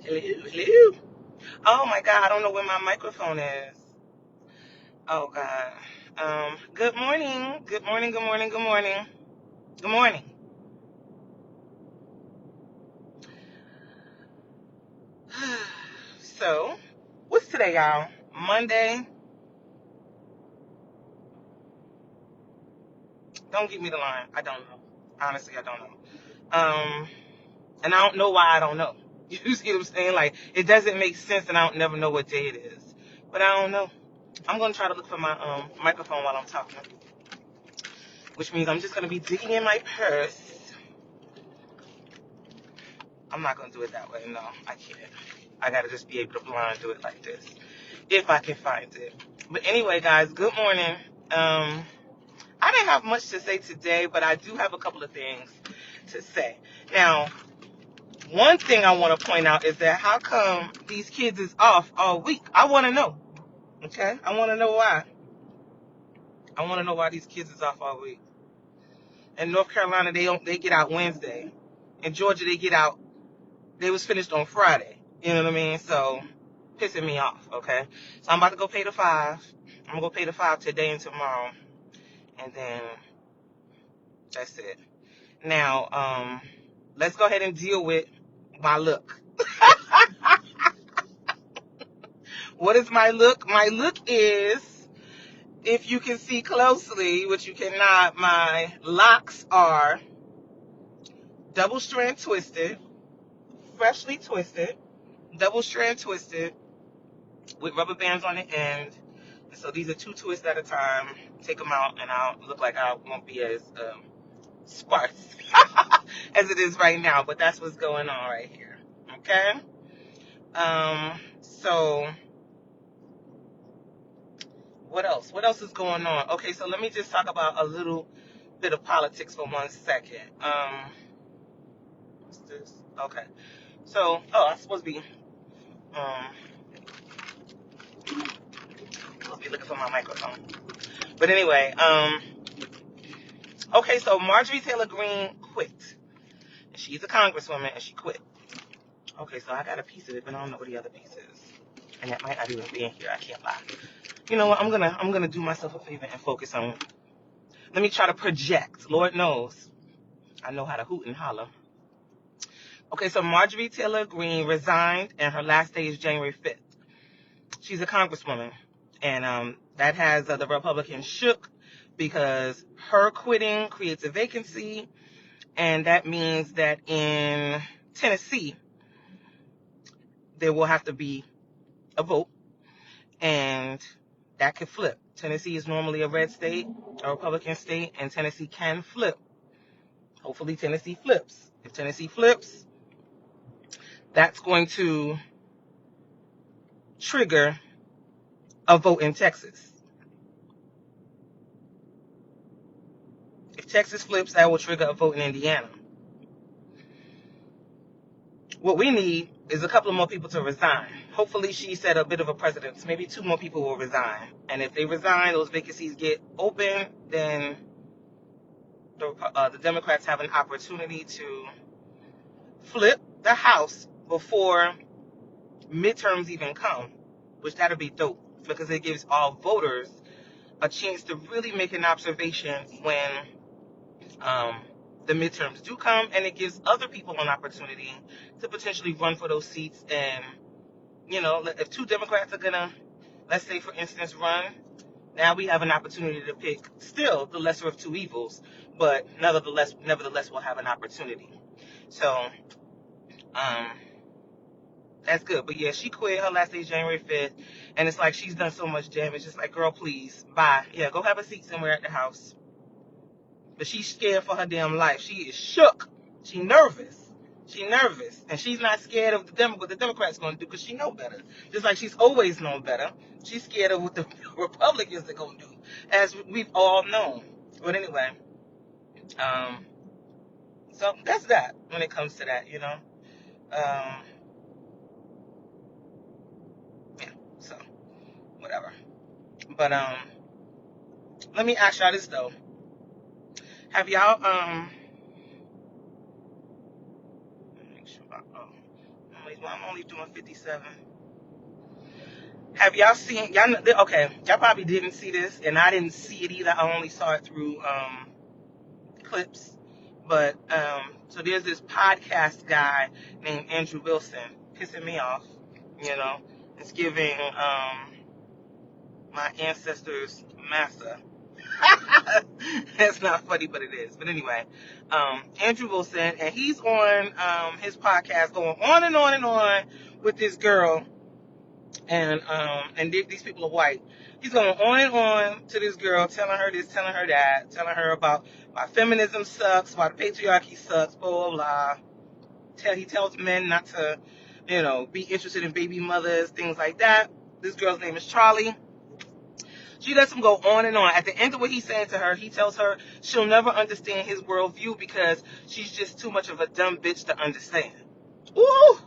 Hello, hello. Oh my God, I don't know where my microphone is. Oh God. Good morning. Good morning. Good morning. Good morning. Good morning. So, what's today, y'all? Monday. Don't give me the line. I don't know. Honestly, I don't know. And I don't know why I don't know. You see what I'm saying? Like, it doesn't make sense, and I don't never know what day it is. But I don't know. I'm gonna try to look for my microphone while I'm talking, which means I'm just gonna be digging in my purse. I'm not gonna do it that way. No, I can't. I gotta just be able to blind do it like this, if I can find it. But anyway, guys, good morning. I didn't have much to say today, but I do have a couple of things to say. Now, one thing I want to point out is that how come these kids is off all week? I want to know. Okay, I want to know why. I want to know why these kids is off all week. In North Carolina, they get out Wednesday. In Georgia, they get out. They was finished on Friday. You know what I mean? So, pissing me off. Okay, so I'm about to go pay the $5. I'm gonna go pay the $5 today and tomorrow, and then that's it. Now, let's go ahead and deal with my look. What is my look? My look is, if you can see closely, which you cannot, my locks are double strand twisted, freshly twisted, double strand twisted with rubber bands on the end. So these are 2 twists at a time. Take them out, and I'll look like I won't be as sparse as it is right now. But that's what's going on right here. Okay. So what else? What else is going on? Okay, so let me just talk about a little bit of politics for 1 second. What's this? Okay. So, I'm supposed to be looking for my microphone. But anyway, okay, so Marjorie Taylor Greene quit. She's a congresswoman and she quit. Okay, so I got a piece of it, but I don't know what the other piece is. And that might not even be in here, I can't lie. You know what, I'm gonna do myself a favor and focus on, let me try to project. Lord knows I know how to hoot and holler. Okay, so Marjorie Taylor Greene resigned and her last day is January 5th. She's a congresswoman. And that has the Republicans shook because her quitting creates a vacancy. And that means that in Tennessee, there will have to be a vote. And that could flip. Tennessee is normally a red state, a Republican state, and Tennessee can flip. Hopefully Tennessee flips. If Tennessee flips, that's going to trigger a vote in Texas. If Texas flips, that will trigger a vote in Indiana. What we need is a couple of more people to resign. Hopefully she set a bit of a precedent. Maybe 2 more people will resign. And if they resign, those vacancies get open, then the Democrats have an opportunity to flip the House before midterms even come, which that'll be dope because it gives all voters a chance to really make an observation when the midterms do come, and it gives other people an opportunity to potentially run for those seats. And if 2 Democrats are gonna, let's say for instance, run, now we have an opportunity to pick still the lesser of 2 evils, but nevertheless we'll have an opportunity. So that's good. But yeah, she quit. Her last day is January 5th, and it's like she's done so much damage. It's like, girl, please, bye. Yeah, go have a seat somewhere at the House. But she's scared for her damn life. She is shook. She nervous. She nervous. And she's not scared of what the Democrats going to do because she know better. Just like she's always known better. She's scared of what the Republicans are going to do, as we've all known. But anyway, so that's that when it comes to that, Yeah, so whatever. But let me ask y'all this though. Have y'all make sure families. Well, I'm only doing 57. Have y'all seen, y'all know, okay, y'all probably didn't see this, and I didn't see it either. I only saw it through clips. But so there's this podcast guy named Andrew Wilson, pissing me off, you know. It's giving my ancestors massa. That's not funny, but it is. But anyway, Andrew Wilson, and he's on his podcast going on and on and on with this girl, and these people are white. He's going on and on to this girl, telling her this, telling her that, telling her about why feminism sucks, why the patriarchy sucks, blah blah blah. He tells men not to, be interested in baby mothers, things like that. This girl's name is Charlie. She lets him go on and on. At the end of what he's saying to her, he tells her she'll never understand his worldview because she's just too much of a dumb bitch to understand. Ooh,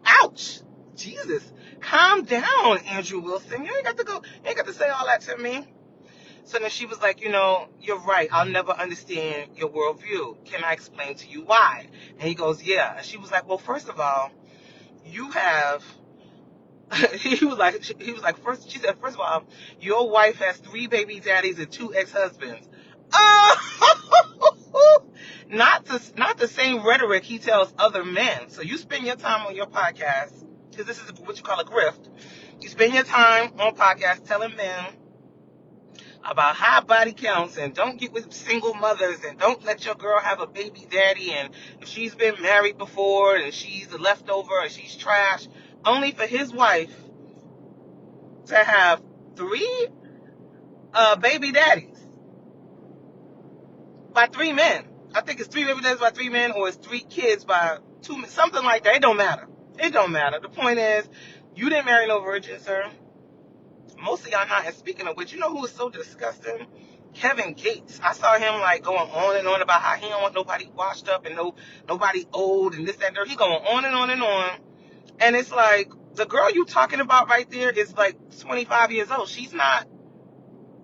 ouch. Jesus. Calm down, Andrew Wilson. You ain't got to say all that to me. So then she was like, you're right. I'll never understand your worldview. Can I explain to you why? And he goes, yeah. And she was like, well, first of all, you have... he was like, she said, first of all, your wife has 3 baby daddies and 2 ex-husbands. Not the same rhetoric he tells other men. So you spend your time on your podcast, because this is what you call a grift. You spend your time on podcasts telling men about high body counts and don't get with single mothers and don't let your girl have a baby daddy, and if she's been married before and she's a leftover and she's trash, only for his wife to have 3 baby daddies by 3 men. I think it's 3 baby daddies by 3 men, or it's 3 kids by 2 men, something like that. It don't matter. The point is, you didn't marry no virgin, sir. Most of y'all not. And speaking of which, you know who is so disgusting? Kevin Gates. I saw him going on and on about how he don't want nobody washed up and nobody old and this, that, and that. He going on and on and on. And it's like, the girl you talking about right there is 25 years old. She's not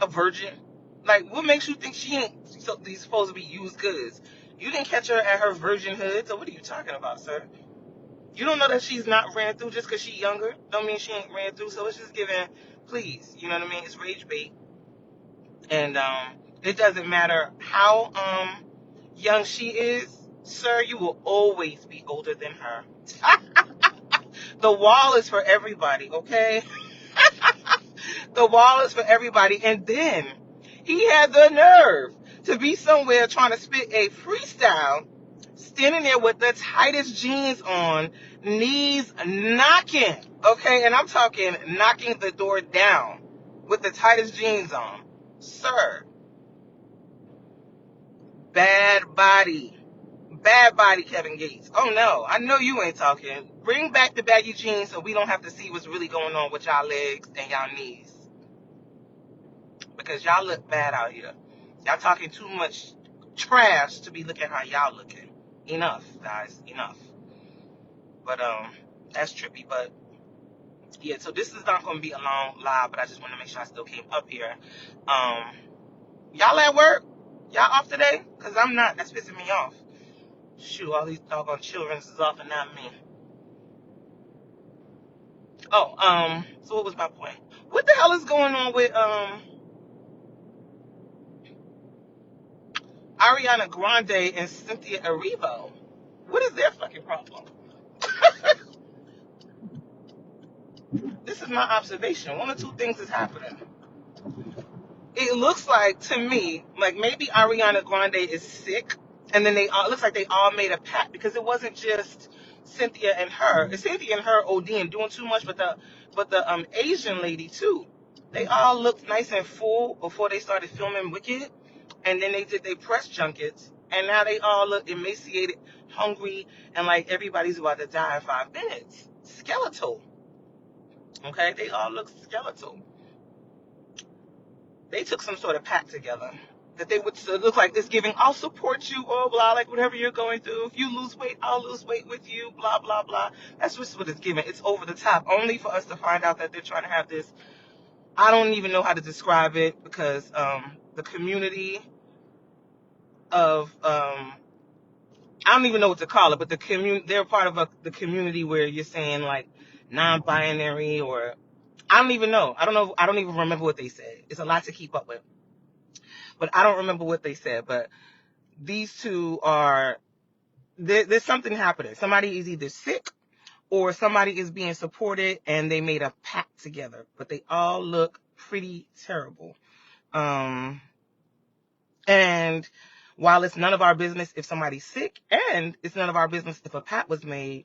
a virgin. What makes you think she ain't supposed to be used goods? You didn't catch her at her virginhood, so what are you talking about, sir? You don't know that she's not ran through just because she's younger. Don't mean she ain't ran through. So it's just giving, please, you know what I mean? It's rage bait. And it doesn't matter how young she is, sir, you will always be older than her. The wall is for everybody, okay? The wall is for everybody. And then he had the nerve to be somewhere trying to spit a freestyle, standing there with the tightest jeans on, knees knocking, okay? And I'm talking knocking the door down with the tightest jeans on. Sir, bad body, Kevin Gates. Oh no, I know you ain't talking. Bring back the baggy jeans so we don't have to see what's really going on with y'all legs and y'all knees, because y'all look bad out here. Y'all talking too much trash to be looking how y'all looking. Enough, guys, enough. But that's trippy. But yeah, so this is not going to be a long live, but I just want to make sure I still came up here. Y'all at work? Y'all off today? Because I'm not. That's pissing me off. Shoot, all these doggone children is off and not me. Oh, so what was my point? What the hell is going on with Ariana Grande and Cynthia Erivo? What is their fucking problem? This is my observation. One or two things is happening. It looks like, to me, maybe Ariana Grande is sick, and then it looks like they all made a pact, because it wasn't just Cynthia and her. It's Cynthia and her ODing, doing too much, but the Asian lady too. They all looked nice and full before they started filming Wicked, and then they did their press junkets, and now they all look emaciated, hungry, and like everybody's about to die in 5 minutes. Skeletal. Okay, they all look skeletal. They took some sort of pact together that they would look like this, giving, I'll support you, oh, blah, like whatever you're going through. If you lose weight, I'll lose weight with you, blah, blah, blah. That's just what it's giving. It's over the top, only for us to find out that they're trying to have this. I don't even know how to describe it, because the community of, I I don't even know what to call it, but they're part of the community where you're saying like non-binary, or I don't even know. I don't know. I don't even remember what they said. It's a lot to keep up with, but I don't remember what they said. But these two are, there's something happening. Somebody is either sick or somebody is being supported, and they made a pact together, but they all look pretty terrible. And while it's none of our business if somebody's sick, and it's none of our business if a pact was made,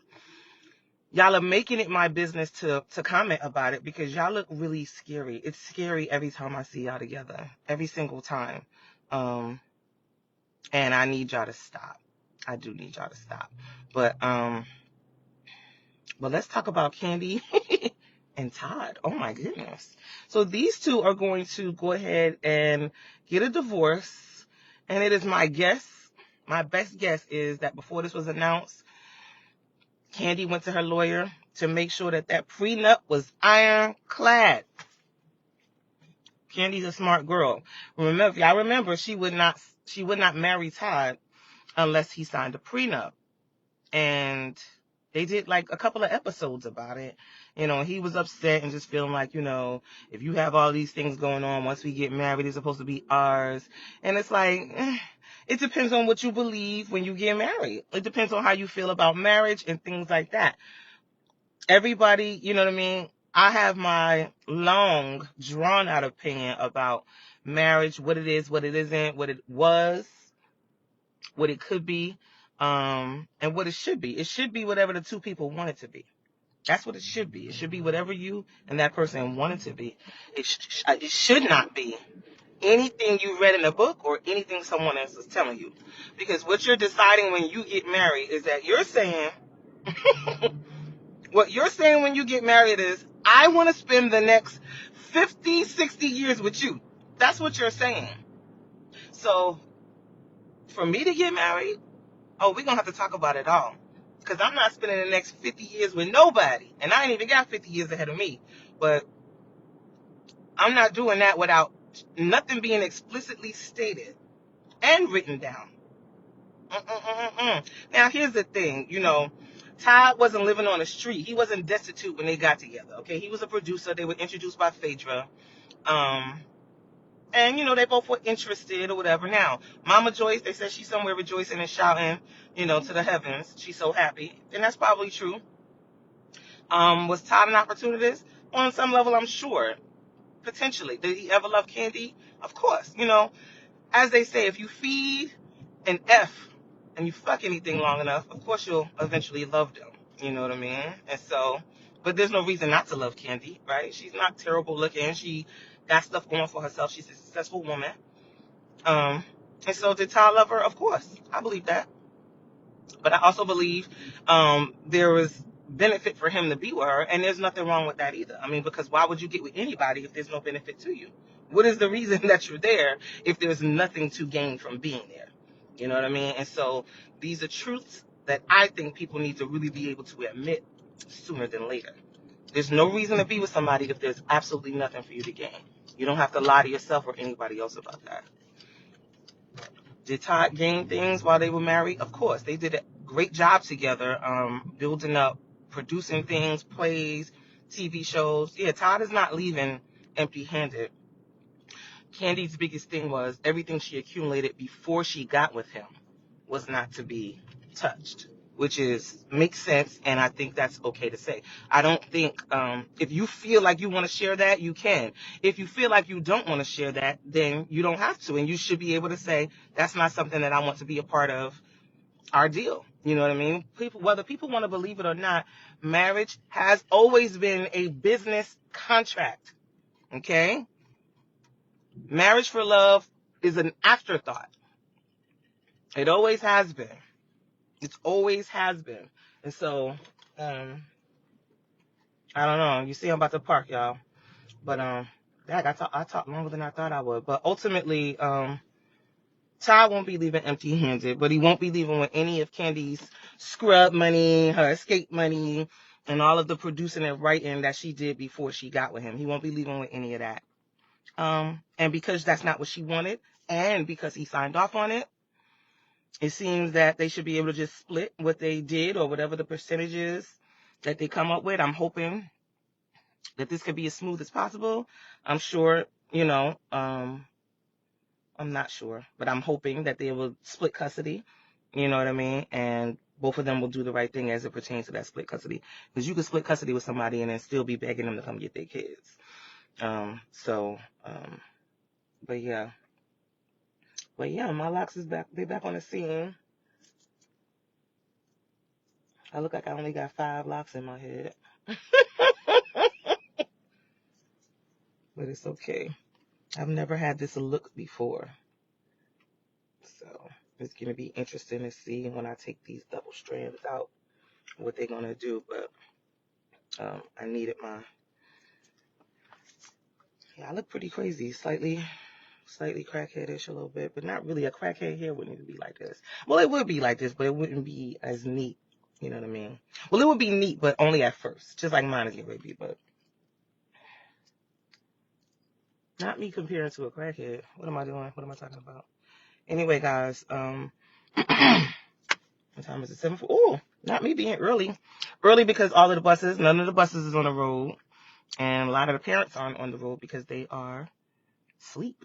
y'all are making it my business to comment about it, because y'all look really scary. It's scary every time I see y'all together, every single time. And I need y'all to stop. I do need y'all to stop. But let's talk about Kandi and Todd. Oh my goodness. So these two are going to go ahead and get a divorce. And it is my guess, my best guess is that before this was announced, Kandi went to her lawyer to make sure that prenup was ironclad. Kandi's a smart girl. Remember, she would not marry Todd unless he signed a prenup. And they did like a couple of episodes about it. He was upset and just feeling like, if you have all these things going on, once we get married, it's supposed to be ours. And it's like, it depends on what you believe when you get married. It depends on how you feel about marriage and things like that. Everybody, you know what I mean? I have my long, drawn out opinion about marriage, what it is, what it isn't, what it was, what it could be, and what it should be. It should be whatever the two people want it to be. That's what it should be. It should be whatever you and that person want it to be. It should not be anything you read in a book or anything someone else is telling you. Because what you're deciding when you get married is that you're saying, what you're saying when you get married is, I want to spend the next 50, 60 years with you. That's what you're saying. So for me to get married, we're going to have to talk about it all. Because I'm not spending the next 50 years with nobody. And I ain't even got 50 years ahead of me. But I'm not doing that without nothing being explicitly stated and written down. Now, here's the thing. Todd wasn't living on the street. He wasn't destitute when they got together. Okay, he was a producer. They were introduced by Phaedra. And, they both were interested or whatever. Now, Mama Joyce, they said she's somewhere rejoicing and shouting, to the heavens. She's so happy. And that's probably true. Was Todd an opportunist? On some level, I'm sure. Potentially. Did he ever love Kandi? Of course. As they say, if you feed an F and you fuck anything long enough, of course you'll eventually love them. You know what I mean? And so, but there's no reason not to love Kandi, right? She's not terrible looking. She got stuff going for herself. She's a successful woman. And so did Todd love her? Of course. I believe that. But I also believe there was benefit for him to be with her, and there's nothing wrong with that either. I mean, because why would you get with anybody if there's no benefit to you? What is the reason that you're there if there's nothing to gain from being there? You know what I mean? And so these are truths that I think people need to really be able to admit sooner than later. There's no reason to be with somebody if there's absolutely nothing for you to gain. You don't have to lie to yourself or anybody else about that. Did Todd gain things while they were married? Of course. They did a great job together, building up, producing things, plays, TV shows. Yeah, Todd is not leaving empty-handed. Kandi's biggest thing was everything she accumulated before she got with him was not to be touched, which makes sense, and I think that's okay to say. I don't think, if you feel like you want to share that, you can. If you feel like you don't want to share that, then you don't have to, and you should be able to say, that's not something that I want to be a part of our deal. You know what I mean? Whether people want to believe it or not, marriage has always been a business contract, okay? Marriage for love is an afterthought. It always has been. It always has been. And so, I don't know. You see, I'm about to park, y'all. But, I talked longer than I thought I would. But ultimately, Todd won't be leaving empty-handed. But he won't be leaving with any of Kandi's scrub money, her escape money, and all of the producing and writing that she did before she got with him. He won't be leaving with any of that. And because that's not what she wanted, and because he signed off on it, It seems that they should be able to just split what they did or whatever the percentage is that they come up with. I'm hoping that this could be as smooth as possible. I'm sure, I'm not sure, but I'm hoping that they will split custody. You know what I mean? And both of them will do the right thing as it pertains to that split custody. Because you could split custody with somebody and then still be begging them to come get their kids. But yeah. But yeah, my locks is back. They back on the scene. I look like I only got 5 locks in my head. But it's okay. I've never had this look before. So it's going to be interesting to see when I take these double strands out what they're going to do. But I needed yeah, I look pretty crazy. Slightly crackheadish a little bit, but not really. A crackhead hair wouldn't even be like this. Well, it would be like this, but it wouldn't be as neat. You know what I mean? Well, it would be neat, but only at first. Just like mine is getting ready to be, but not me comparing to a crackhead. What am I doing? What am I talking about? Anyway, guys, what time is it? 7:04. Oh, not me being early. Early because none of the buses is on the road. And a lot of the parents aren't on the road because they are asleep.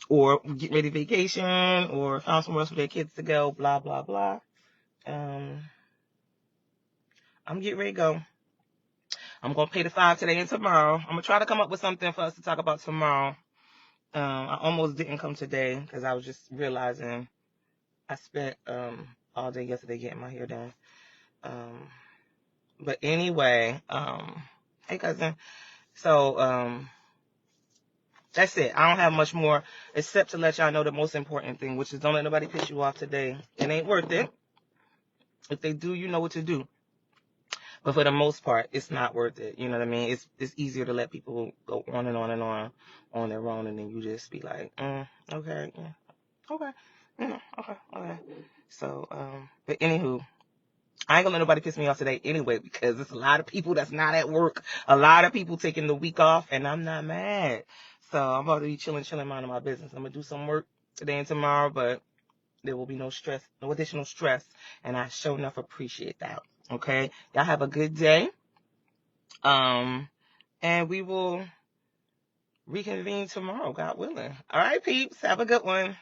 Or getting ready to vacation, or found somewhere else for their kids to go, blah, blah, blah. I'm getting ready to go. I'm going to pay the 5 today and tomorrow. I'm going to try to come up with something for us to talk about tomorrow. I almost didn't come today because I was just realizing I spent all day yesterday getting my hair done. But anyway, hey cousin. So that's it. I don't have much more except to let y'all know the most important thing, which is don't let nobody piss you off today. It ain't worth it. If they do, you know what to do. But for the most part, it's not worth it. You know what I mean? It's easier to let people go on and on and on their own, and then you just be like, okay, yeah, okay, okay. So, but anywho, I ain't gonna let nobody piss me off today anyway, because there's a lot of people that's not at work. A lot of people taking the week off, and I'm not mad. So I'm about to be chilling, minding my business. I'm gonna do some work today and tomorrow, but there will be no stress, no additional stress, and I sure enough appreciate that. Okay, y'all have a good day. And we will reconvene tomorrow, God willing. All right, peeps, have a good one.